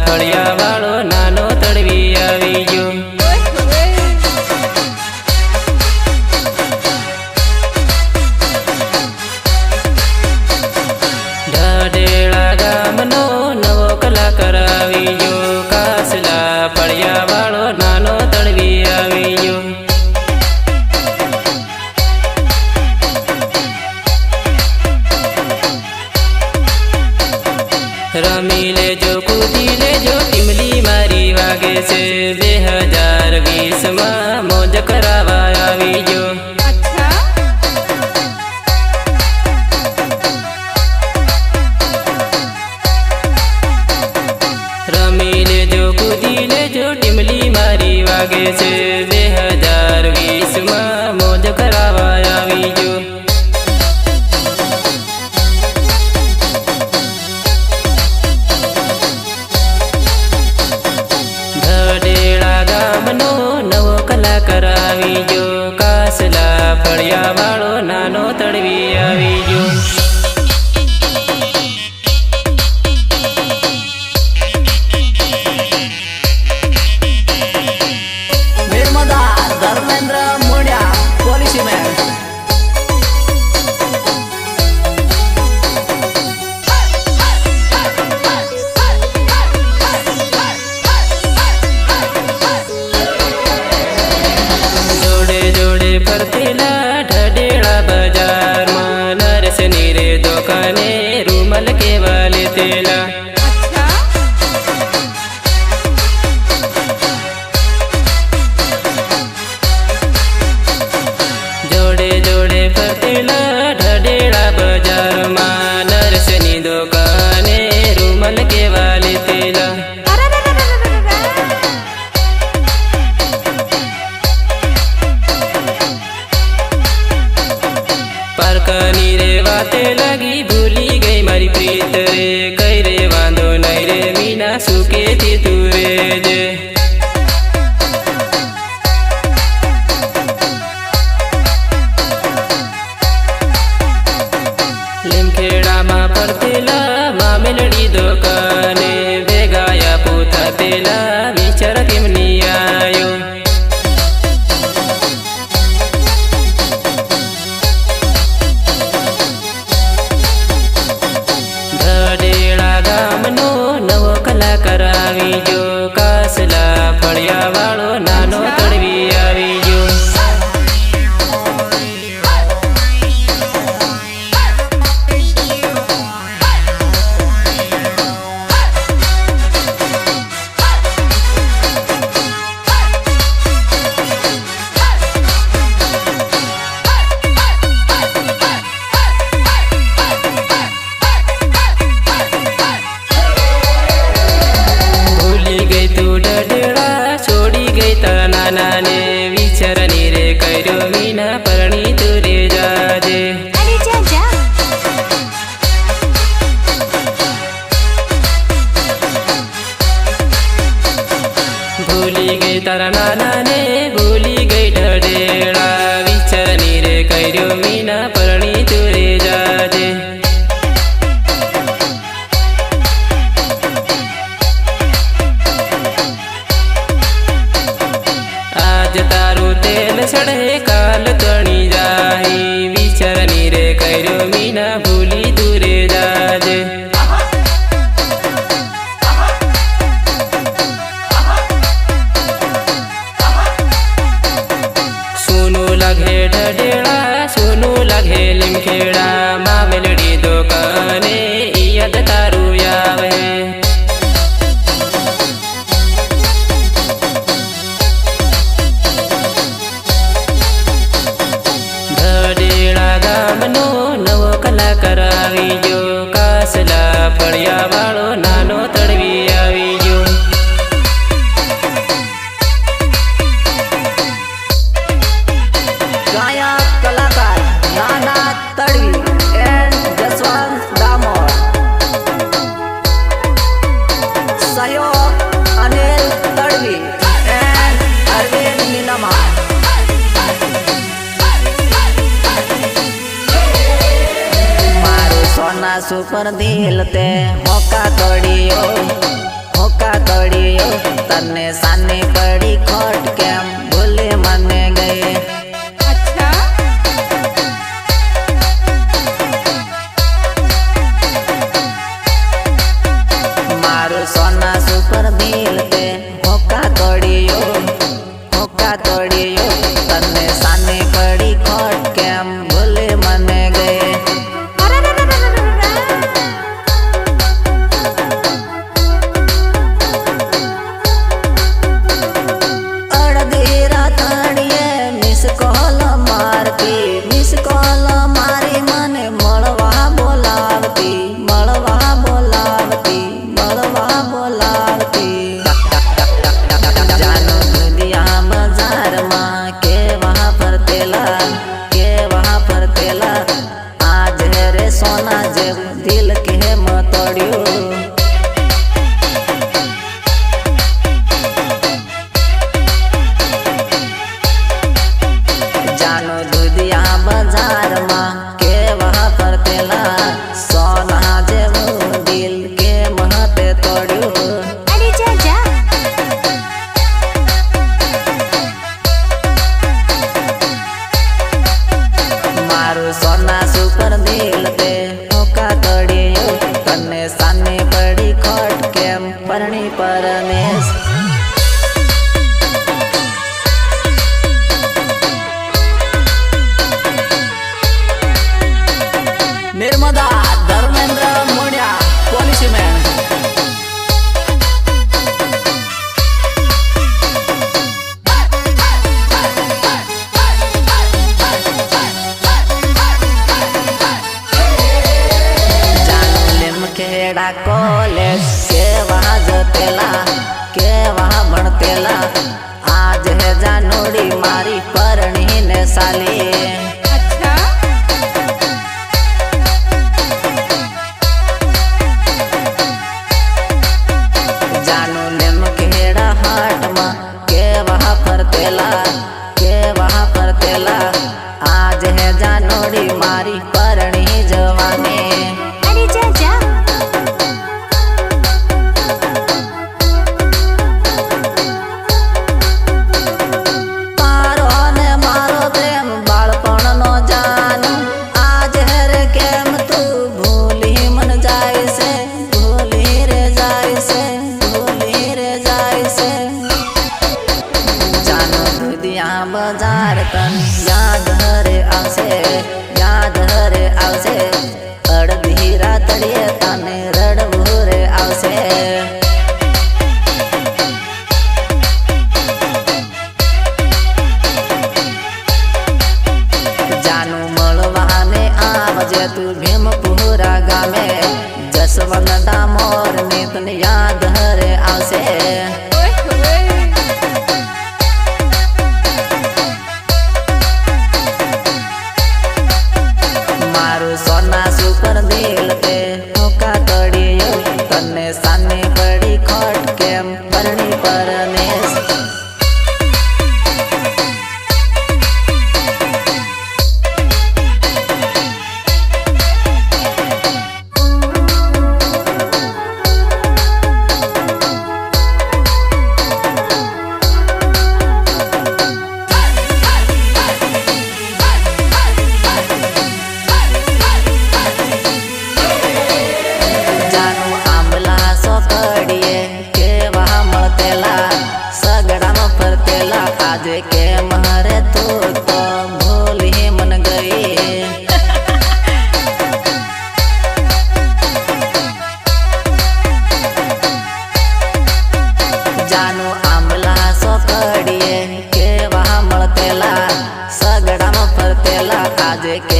फळिया वाळो नानो तड़वी आवी गयो। ढाढेड़ा गामनो नवो कलाकार आवी गयो। कासला फळिया वाळो नानो तड़वी आवी गयो। रमी लेजो कूदी लेजो टीमली मारी वागे से 2020 में मौज करावा आवी गयो। रमी लेजो कूदी लेजो टीमली मारी वागे से 2020 में मौज करावा आवी गयो। नवो कलाकार आवी गयो। कासला फळिया वाळो नानो तड़वी आवी गयो। निर्मदा धर्मेंद्र मोडिया पॉलिसी मैन। फरतेला ढाढेड़ा बाजार में नरसनी रे दुकाने रूमल के वाले तेला। जोड़े जोड़े फरतेला ढाढेड़ा बाजार में नरसनी दुकाने रूमल के वाले तेला। परकनी रे बाते लगी भूली गई मारी प्रीत रे। कई रे वांदो नहीं रे मीना सुके थी तू रे जे। लिमखेड़ा मा परतेला मा मेलड़ी दुकाने बेगाया पूथा तेला विचार केमनी आयो। नवो कलाकार आवी गयो। कासला फळिया वाळो नानो तड़वी आवी गयो। नाने विचारनी रे कर्यो मीना परणी तू रे जाजे। भूली गई तारा नाना ने भूली गई ढाढेड़ा। विचारनी रे कर्यो मीना परणी तू रे जाजे। आज तारू तेल चढ़े काल तणी जाही। विचारनी रे कर्यो मीना भूली दूरे जाजे। सुनू लगे ढाढेड़ा सुनू लगे लिमखेड़ा मा मेलड़ी दुकाने याद तारू आवे। नवो कलाकार आवी गयो। कासला फळिया वाळो नानो तड़वी आवी गयो। गायक कलाकार नाना तड़वी एंड जसवंत दामोर। सहयोग अनिल तड़वी एंड अरविंद नीलमा। सोना सुपर दिल ते होका तन्ने सानी पड़ी खोट केम भूली मने गई। अच्छा मारू सोना सुपर दिल ते होका तोड़ियो तन्ने सानी पड़ी खोट केम भूली मने गई। मिस कॉल मारी मने मळवा बोलावती जानो दुनिया बाजार में के वहाँ फरतेला आज है रे सोना जेब दिल के मतोड़ियो। जानो दुधिया बाजार में के वहाँ फरतेला सोना जेब दिल के महते तोड़ियो। अरे जा जा मारू सोना सुपर दिल ते होका तोड़ियो तन्ने सानी पड़ी खोट केम परणी परमेश। निर्मदा Dharmendra Modiya policy man. जानू लिमखेड़ा कॉलेज के वहाँ जतेला के वहाँ भणतेला आज है जानूड़ी मारी परणी ने साली। अच्छा जानू लिमखेड़ा हाट में के वहाँ फरतेला आज है जानोड़ी मारी परणी जवानी। अरे जा जा तारो ने मारो प्रेम बालपण नो जानू आज है रे केम तू भूली मन जाय से भूली रे जाय से। जानो दुधिया बाजार तन याद हरे आवसे अड़धी रातड़िए तने रड़बू रे आवसे। जानू मळवाने आवजे तू भीमपुरा गामे जसवंत डामोर ने तने याद हरे आवसे। ओए होए मारू सोना सुपर दिल ते होका तोड़ियो तन्ने सानी पड़ी खोट केम परणी परमेश। जानू आंबला सोकड़िए के वहाँ मतेला सगड़ा में फरतेला आज के महरे तू तो भूल ही मन गई। जानू आंबला सोकड़िए के वहाँ मतेला सगड़ा में फरतेला आज के